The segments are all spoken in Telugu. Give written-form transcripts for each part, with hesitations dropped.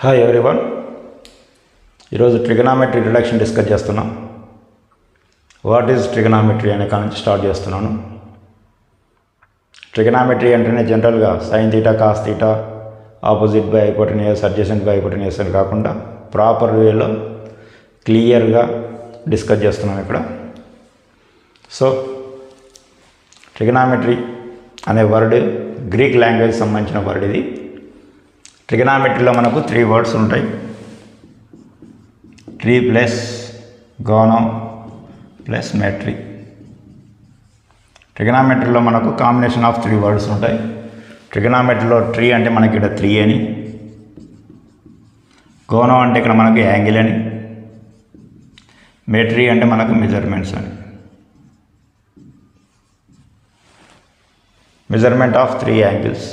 Hi everyone. ఈరోజు ట్రిగనామెట్రీ రిడక్షన్ డిస్కస్ చేస్తున్నాం. వాట్ ఈజ్ ట్రిగనామెట్రీ అనే కాడ నుంచి స్టార్ట్ చేస్తున్నాను. ట్రిగనామెట్రీ అంటేనే జనరల్గా sine theta cos theta opposite by hypotenuse adjacent by hypotenuse అని కాకుండా ప్రాపర్ వేలో క్లియర్గా డిస్కస్ చేస్తున్నాం ఇక్కడ. సో ట్రిగనామెట్రీ అనే వర్డ్ గ్రీక్ లాంగ్వేజ్ సంబంధించిన వర్డ్ ఇది. ట్రిగనామెట్రీలో మనకు 3 వర్డ్స్ ఉంటాయి. Tri plus gono plus metry. ట్రిగనామెట్రీలో మనకు కాంబినేషన్ ఆఫ్ 3 వర్డ్స్ ఉంటాయి. ట్రిగనామెట్రీలో ట్రీ అంటే మనకి ఇక్కడ 3 అని, గోనో అంటే ఇక్కడ మనకు యాంగిల్ అని, మెట్రీ అంటే మనకు మెజర్మెంట్స్ అని. Measurement of 3 angles.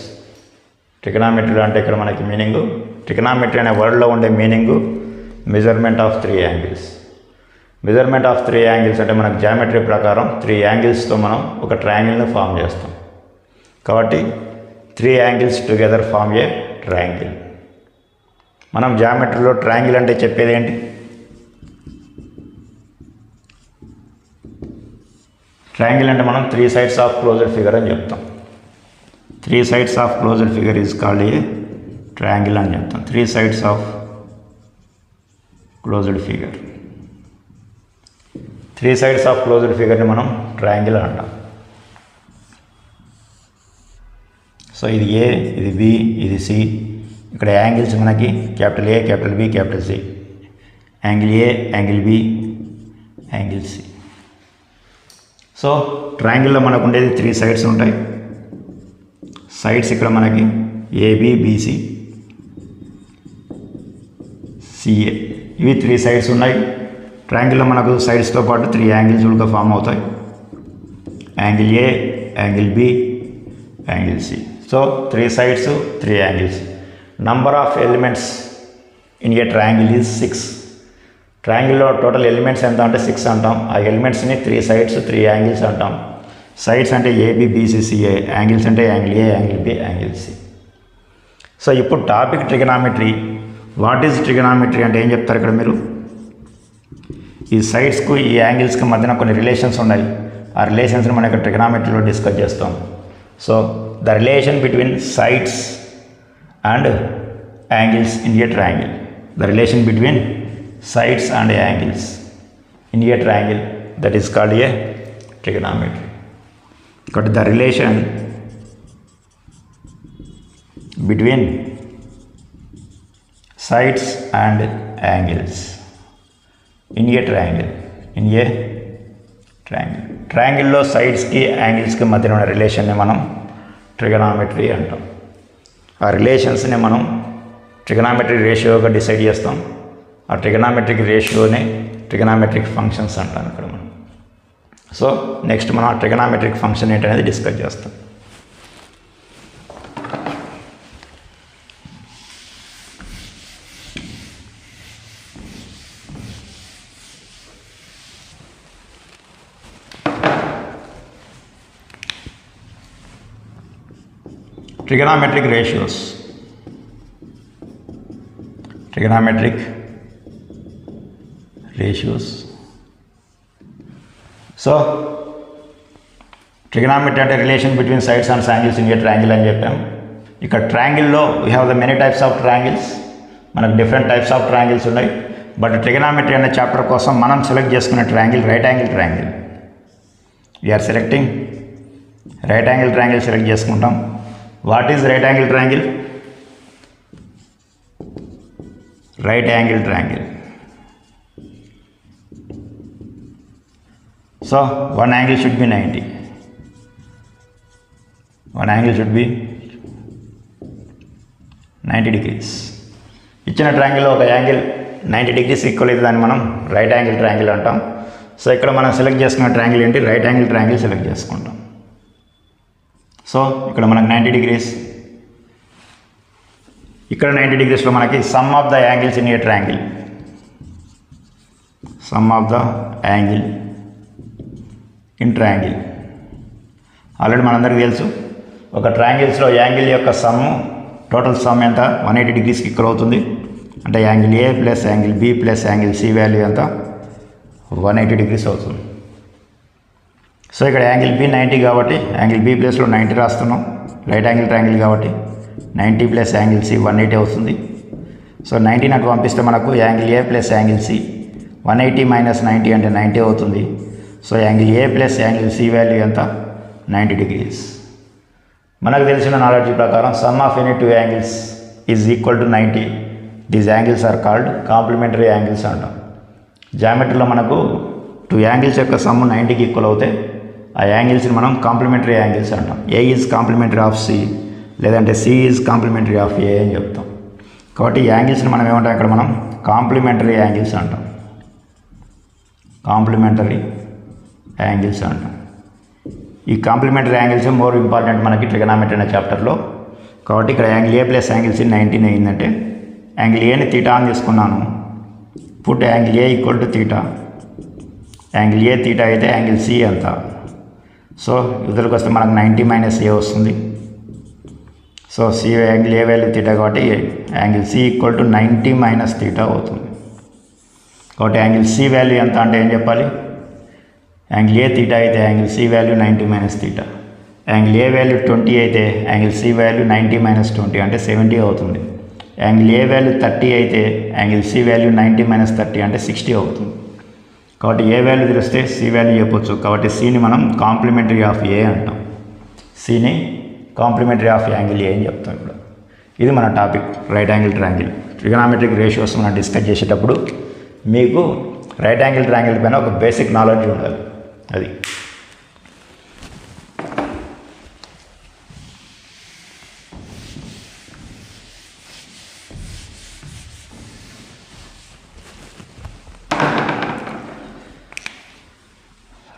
ట్రిగనామెట్రీ అంటే ఇక్కడ మనకి మీనింగు, ట్రిగనామెట్రీ అనే వర్డ్లో ఉండే meaning measurement of 3 angles. Measurement of 3 angles అంటే మనకు జామెట్రీ ప్రకారం 3 యాంగిల్స్తో మనం ఒక ట్రయాంగిల్ని ఫామ్ చేస్తాం. కాబట్టి 3 angles together form a triangle. మనం జామెట్రీలో ట్రయాంగిల్ అంటే చెప్పేది ఏంటి? ట్రయాంగిల్ అంటే మనం 3 sides ఆఫ్ క్లోజ్డ్ ఫిగర్ అని చెప్తాం. 3 sides of closed figure is called a triangle అని చెప్తాం. 3 sides of closed figure. 3 sides of closed ఫిగర్ని మనం ట్రయాంగిల్ అంటాం. సో ఇది ఏ, ఇది బి, ఇది సి. ఇక్కడ యాంగిల్స్ మనకి capital A, capital B, capital C. Angle A, angle B, angle C. So ట్రయాంగిల్లో మనకు ఉండేది 3 sides ఉంటాయి. సైడ్స్ ఇక్కడ మనకి ఏబి, బీసీ, సిఏ, ఇవి 3 sides ఉన్నాయి. ట్రయాంగిల్లో మనకు సైడ్స్తో పాటు 3 యాంగిల్స్ కూడా ఫామ్ అవుతాయి. Angle A, angle B, angle C. So 3 sides, 3 angles. Number of elements in a triangle is 6. ట్రయాంగిల్లో టోటల్ ఎలిమెంట్స్ ఎంత అంటే 6 అంటాం. ఆ ఎలిమెంట్స్ని 3 sides, 3 యాంగిల్స్ అంటాం. సైడ్స్ అంటే ఏబి, బీసీ, సిఏ. యాంగిల్స్ అంటే angle A, angle B, angle C. So ఇప్పుడు topic trigonometry. What is trigonometry అంటే ఏం చెప్తారు ఇక్కడ మీరు? ఈ సైడ్స్కు ఈ యాంగిల్స్కి మధ్యన కొన్ని రిలేషన్స్ ఉన్నాయి. ఆ రిలేషన్స్ని మనం ఇక్కడ ట్రిగనామెట్రీలో డిస్కస్ చేస్తాం. So the relation between sides and angles in a triangle. The relation between sides and angles in a triangle, that is called a trigonometry. Got the relation between sides and angles in a triangle. In a triangle. Triangle లో sides కి angles కి మధ్య ఉన్న రిలేషన్ ని మనం ట్రిగనామెట్రీ అంటాం. ఆ రిలేషన్స్ ని మనం ట్రిగనామెట్రీ రేషియోగా డిసైడ్ చేస్తాం. ఆ ట్రిగనామెట్రిక్ రేషియోనే ట్రిగనామెట్రిక్ ఫంక్షన్స్ అంటాం ఇక్కడ మనం. సో నెక్స్ట్ మనం ఆ ట్రిగనామెట్రిక్ ఫంక్షన్ ఏంటనేది డిస్కస్ చేస్తాం. Trigonometric ratios. Trigonometric ratios. So trigonometry అంటే relation between sides and angles in a triangle అని చెప్పాం. ఇక్కడ ట్రయాంగిల్లో we have the many types of triangles. మనకు డిఫరెంట్ టైప్స్ ఆఫ్ ట్రయాంగిల్స్ ఉన్నాయి. బట్ ట్రిగనామెట్రీ అనే చాప్టర్ కోసం మనం సెలెక్ట్ చేసుకునే triangle right angle triangle. We are selecting right angle triangle select చేసుకుంటాం. What is right angle triangle? Right angle triangle. So one angle should be 90. One angle should be 90 degrees. ఇచ్చిన ట్రయాంగిల్లో ఒక యాంగిల్ 90 degrees ఈక్వల్ అయితే దాన్ని మనం రైట్ యాంగిల్ ట్రయాంగిల్ అంటాం. సో ఇక్కడ మనం సెలెక్ట్ చేసుకున్న ట్రయాంగిల్ ఏంటి? రైట్ యాంగిల్ ట్రయాంగిల్ సెలెక్ట్ చేసుకుంటాం. సో ఇక్కడ మనకు 90 degrees, ఇక్కడ 90 degreesలో మనకి sum of the angles in a triangle. Sum of the angle in triangle. Already మనందరికీ తెలుసు ఒక ట్రయాంగిల్స్లో యాంగిల్ యొక్క సమ్ టోటల్ సమ్ ఎంత 180 డిగ్రీస్కి ఈక్వల్ అవుతుంది. అంటే angle A plus angle B plus angle C value ఎంత 180 degrees అవుతుంది. సో ఇక్కడ యాంగిల్ బి 90 కాబట్టి యాంగిల్ బి ప్లస్లో 90 రాస్తున్నాం. రైట్ యాంగిల్ ట్రయాంగిల్ కాబట్టి 90 ప్లస్ యాంగిల్ సి 180 అవుతుంది. సో 90 అటు పంపిస్తే మనకు angle A plus angle C 180 minus 90 అంటే 90 అవుతుంది. So angle A plus angle C value ఎంత 90 degrees. మనకు తెలిసిన నాలెడ్జ్ ప్రకారం sum of any two angles is equal to 90. These angles are called complementary angles అంటాం. జామెట్రీలో మనకు టూ యాంగిల్స్ యొక్క సమ్ 90కి ఈక్వల్ అవుతాయి. ఆ యాంగిల్స్ని మనం కాంప్లిమెంటరీ యాంగిల్స్ అంటాం. A is complementary of C లేదంటే సి ఈజ్ కాంప్లిమెంటరీ ఆఫ్ ఏ అని చెప్తాం. కాబట్టి ఈ యాంగిల్స్ని మనం ఏమంటాం ఇక్కడ మనం కాంప్లిమెంటరీ యాంగిల్స్ అంటాం. కాంప్లిమెంటరీ యాంగిల్స్ అంటాం. ఈ కాంప్లిమెంటరీ యాంగిల్స్ మోర్ ఇంపార్టెంట్ మనకి ట్రిగనామెట్రీ అనే చాప్టర్లో. కాబట్టి ఇక్కడ angle A plus angle C 90 అయిందంటే యాంగిల్ ఏని తీటా అని తీసుకున్నాను. Put angle A equal to theta. Angle A theta అయితే యాంగిల్ సి ఎంత. సో ఇవతలకు వస్తే మనకు 90 మైనస్ ఏ వస్తుంది. So C angle A value theta కాబట్టి angle C equal to 90 minus theta అవుతుంది. కాబట్టి యాంగిల్ సి వాల్యూ ఎంత అంటే ఏం చెప్పాలి, యాంగిల్ ఏ తీటా అయితే angle C value 90 minus theta. Angle A value 20 అయితే యాంగిల్ సి వాల్యూ 90 మైనస్ 20 అంటే 70 అవుతుంది. యాంగిల్ ఏ వాల్యూ 30 అయితే యాంగిల్ సి వాల్యూ 90 మైనస్ 30 అంటే 60 అవుతుంది. కాబట్టి ఏ వాల్యూ తెలిస్తే సి వాల్యూ చెప్పొచ్చు. కాబట్టి సిని మనం కాంప్లిమెంటరీ ఆఫ్ ఏ అంటాం. సిని కాంప్లిమెంటరీ ఆఫ్ యాంగిల్ ఏ అని చెప్తాం. ఇప్పుడు ఇది మన topic right angle triangle. Trigonometric ratios మనం డిస్కస్ చేసేటప్పుడు మీకు రైట్ యాంగిల్ ట్రయాంగిల్ పైన ఒక బేసిక్ నాలెడ్జ్ ఉండాలి. అది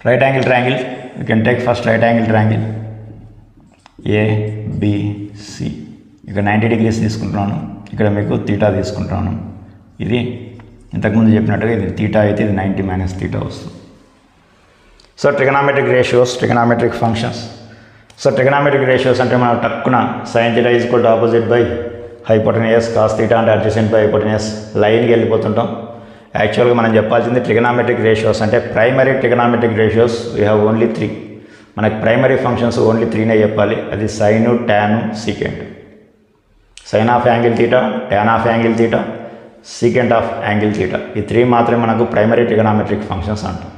right angle triangle. You can take first right angle triangle ABC. ఇక్కడ 90 degrees తీసుకుంటున్నాను. ఇక్కడ మీకు తీటా తీసుకుంటున్నాను. ఇది ఇంతకుముందు చెప్పినట్టుగా ఇది తీటా అయితే ఇది 90 మైనస్ తీటా వస్తుంది. So trigonometric ratios, trigonometric functions. So trigonometric ratios అంటే మనం టక్కున sine theta is equal to opposite by hypotenuse, cos theta అంటే అడ్జసెంట్ బై హైపోటెన్యూస్, లైన్కి వెళ్ళిపోతుంటాం. యాక్చువల్గా మనం చెప్పాల్సింది ట్రిగనామెట్రిక్ రేషియోస్ అంటే primary trigonometric ratios we have only 3. మనకి ప్రైమరీ ఫంక్షన్స్ ఓన్లీ 3నే చెప్పాలి. అది sine, tan, secant. Sine of angle theta, tan of angle theta, secant of angle theta. ఈ 3 మాత్రమే మనకు ప్రైమరీ ట్రిగనామెట్రిక్ ఫంక్షన్స్ అంటాం.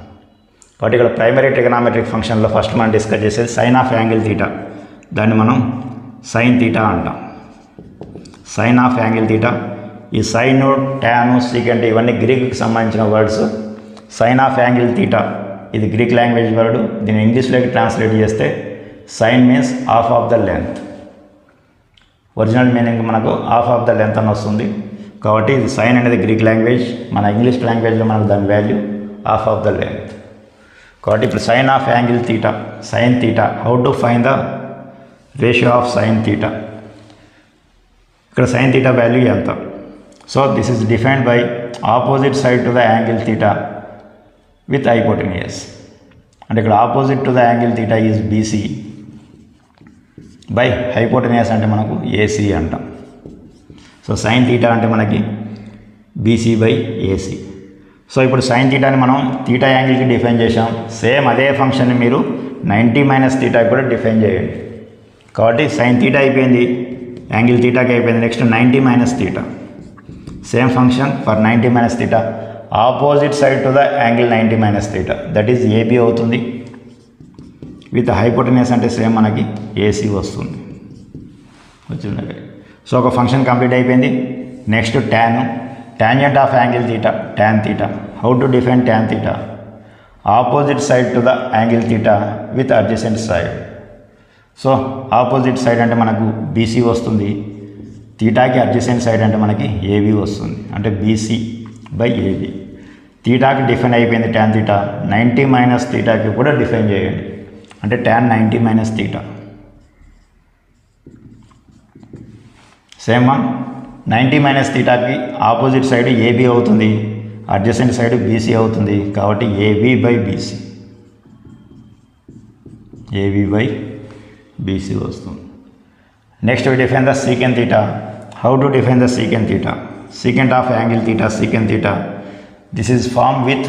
కాబట్టి ఇక్కడ ప్రైమరీ ట్రిగనామెట్రిక్ ఫంక్షన్లో ఫస్ట్ మనం డిస్కస్ చేసేది సైన్ ఆఫ్ యాంగిల్ తీటా. దాన్ని మనం సైన్ తీటా అంటాం. Sine of angle theta. ఈ సైను, టాను, సీకెంట్ ఇవన్నీ గ్రీక్కి సంబంధించిన words. Sine of angle theta ఇది గ్రీక్ లాంగ్వేజ్ వర్డ్. దీన్ని ఇంగ్లీష్లోకి ట్రాన్స్లేట్ చేస్తే sine means half of the length. Original meaning మనకు హాఫ్ ఆఫ్ ద లెంత్ అని వస్తుంది. కాబట్టి ఇది సైన్ అనేది గ్రీక్ లాంగ్వేజ్. మన ఇంగ్లీష్ లాంగ్వేజ్లో మనకు దాని value half of the length. కాబట్టి ఇప్పుడు sine of angle theta, sine theta. How to find the ratio of sine theta. ఇక్కడ సైన్ తీటా వాల్యూ ఎంత. So this is defined by opposite side to the angle theta with hypotenuse. అంటే ఇక్కడ opposite to the angle theta is BC by hypotenuse అంటే మనకు ఏసీ అంటాం. సో సైన్ తీటా అంటే మనకి బీసీ బై ఏసీ. సో ఇప్పుడు సైన్ తీటాని మనం తీటా యాంగిల్కి డిఫైన్ చేసాం. సేమ్ అదే ఫంక్షన్ని మీరు 90 మైనస్ తీటాకి కూడా డిఫైన్ చేయండి. కాబట్టి సైన్ తీటా అయిపోయింది, యాంగిల్ తీటాకి అయిపోయింది. Next 90 minus theta. Same function for 90 minus theta. Opposite side to the angle 90 minus theta that is AB అవుతుంది. విత్ హైపోటెన్యూస్ అంటే సేమ్ మనకి ఏసీ వస్తుంది. వచ్చింది. సో ఒక ఫంక్షన్ కంప్లీట్ అయిపోయింది. Next tan, tangent of angle theta, tan theta. How to define tan theta. Opposite side to the angle theta with adjacent side. So opposite side అంటే మనకు బీసీ వస్తుంది. తీటాకి అడ్జసెంట్ సైడ్ అంటే మనకి ఏబీ వస్తుంది. అంటే బీసీ బై ఏబీ. తీటాకి డిఫైన్ అయిపోయింది టాన్ తీటా. 90 మైనస్ తీటాకి కూడా డిఫైన్ చేయండి. అంటే tan 90 minus theta. Same one 90 minus తీటాకి ఆపోజిట్ సైడ్ ఏబీ అవుతుంది, అడ్జసెంట్ సైడ్ బీసీ అవుతుంది. కాబట్టి AB by BC, AB by BC వస్తుంది. Next we define the secant theta. How to define the secant theta. secant of angle theta, secant theta. This is formed with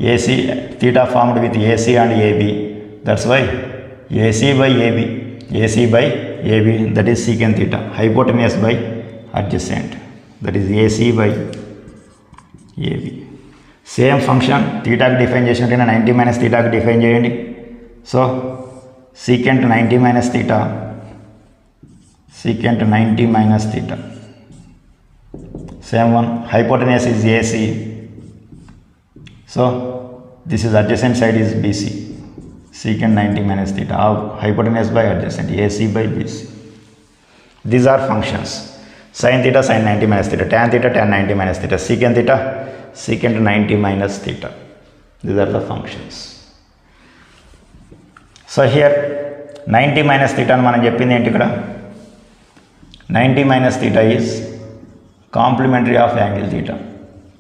AC, theta formed with AC and AB. That's why AC by AB, that is secant theta. Hypotenuse by adjacent, that is AC by AB. Same function theta కి డిఫైన్ చేసినట్టు 90 మైనస్ థీటాకి డిఫైన్ చేయండి. So secant 90 minus theta, secant 90 minus theta. Same one, hypotenuse is AC. So this is adjacent side is BC. Secant 90 minus theta. Hypotenuse by adjacent, AC by BC. These are functions. Sin theta, sin 90 minus theta. Tan theta, tan 90 minus theta. Secant theta, secant 90 minus theta. These are the functions. So here 90 minus theta అని మనం చెప్పింది ఏంటి ఇక్కడ? 90 minus theta is complementary of angle theta.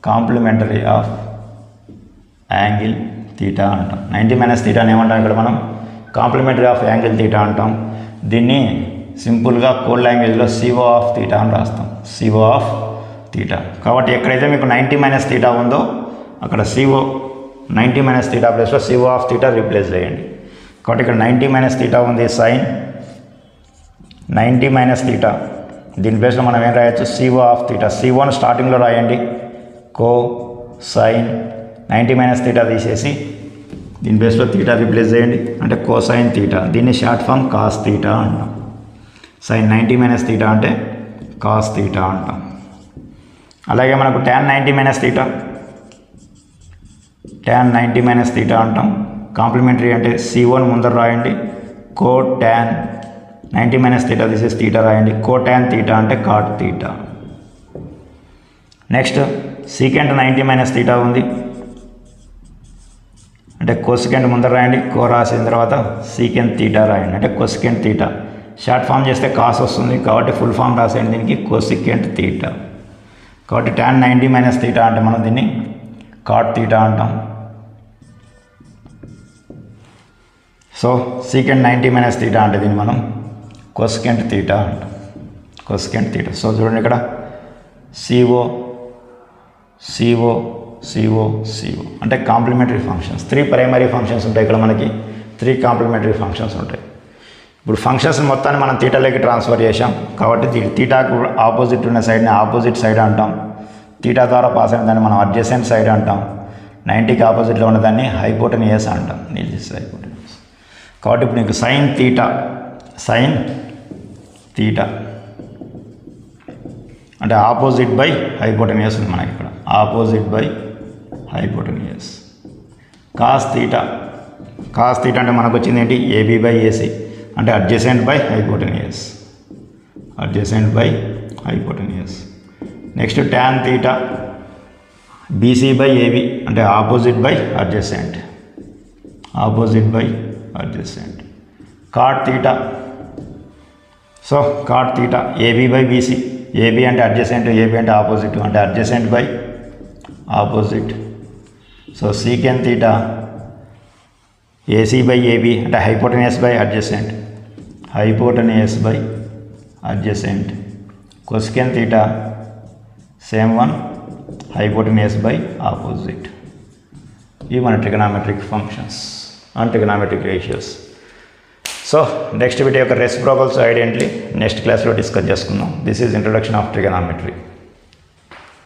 Complementary of angle theta అంటాం. 90 minus theta అని ఏమంటాం ఇక్కడ మనం? కాంప్లిమెంటరీ ఆఫ్ యాంగిల్ theta అంటాం. దీన్ని సింపుల్గా కోల్డ్ లాంగ్వేజ్లో CO ఆఫ్ theta అని రాస్తాం. CO of theta. కాబట్టి ఎక్కడైతే మీకు 90 minus theta ఉందో అక్కడ CO 90 minus theta ప్లేస్లో CO ఆఫ్ theta రీప్లేస్ చేయండి. కాబట్టి ఇక్కడ 90 మైనస్ థీటా ఉంది, సైన్ 90 మైనస్ థీటా. దీని ప్లేస్లో మనం ఏం రాయొచ్చు? CO of theta. CO స్టార్టింగ్లో రాయండి, కో సైన్ 90 మైనస్ థీటా తీసేసి దీని ప్లేస్లో థీటా రీప్లేస్ చేయండి, అంటే కోసైన్ థీటా. దీన్ని షార్ట్ ఫామ్ కాస్ థీటా అంటాం. సైన్ 90 మైనస్ థీటా అంటే కాస్ థీటా అంటాం. అలాగే మనకు tan 90 minus theta, tan 90 minus theta అంటాం. కాంప్లిమెంటరీ అంటే C1 ముందర రాయండి, కో tan 90 మైనస్ థీటా తీసేసి థీటా రాయండి, కో tan థీటా అంటే cot theta. Next secant 90 minus theta ఉంది, అంటే కోసికెంట్ ముందర రాయండి, కో రాసిన తర్వాత సీకెంట్ థీటా రాయండి, అంటే కోసికెంట్ థీటా. షార్ట్ ఫామ్ చేస్తే కాస్ వస్తుంది కాబట్టి ఫుల్ ఫామ్ రాసేయండి దీనికి, కోసికెంట్ థీటా. కాబట్టి tan 90 మైనస్ థీటా అంటే మనం దీన్ని కాట్ థీటా అంటాం. సో సీకెంట్ 90 మైనస్ థీటా అంటే దీన్ని మనం కోసికెంట్ థీటా అంటాం. Cosecant theta. సో చూడండి ఇక్కడ CO అంటే కాంప్లిమెంటరీ ఫంక్షన్స్. 3 ప్రైమరీ ఫంక్షన్స్ ఉంటాయి ఇక్కడ మనకి, 3 కాంప్లిమెంటరీ ఫంక్షన్స్ ఉంటాయి. ఇప్పుడు ఫంక్షన్స్ మొత్తాన్ని మనం థీటాలోకి ట్రాన్స్ఫర్ చేసాం కాబట్టి థీటాకు ఆపోజిట్ ఉన్న సైడ్ని ఆపోజిట్ సైడ్ అంటాం. థీటా ద్వారా పాస్ అయిన దాన్ని మనం అడ్జసెంట్ సైడ్ అంటాం. 90కి ఆపోజిట్లో ఉన్నదాన్ని హైపోటెన్యూస్ అంటాం. This hypotenuse. కాబట్టి ఇప్పుడు నీకు సైన్ థీటా అంటే ఆపోజిట్ బై హైపోటెన్యూస్ ఉంది మనకి ఇక్కడ, opposite by hypotenuse. Cos theta అంటే మనకు వచ్చింది ఏంటి? AB బై AC అంటే adjacent by hypotenuse, next tan theta BC by AB అంటే opposite by adjacent, cot theta. So cot theta AB by BC, AB అంటే అడ్జసెంట్, AB అంటే ఆపోజిట్, అంటే adjacent by opposite. So secant theta AC by AB అంటే hypotenuse by adjacent, cosecant theta same one, hypotenuse by opposite. ఇవి మన trigonometric functions and trigonometric ratios. So next video యొక్క రెసిప్రోకల్స్ ఐడెంటిటీ నెక్స్ట్ క్లాస్లో డిస్కస్ చేసుకుందాం. This is introduction of trigonometry.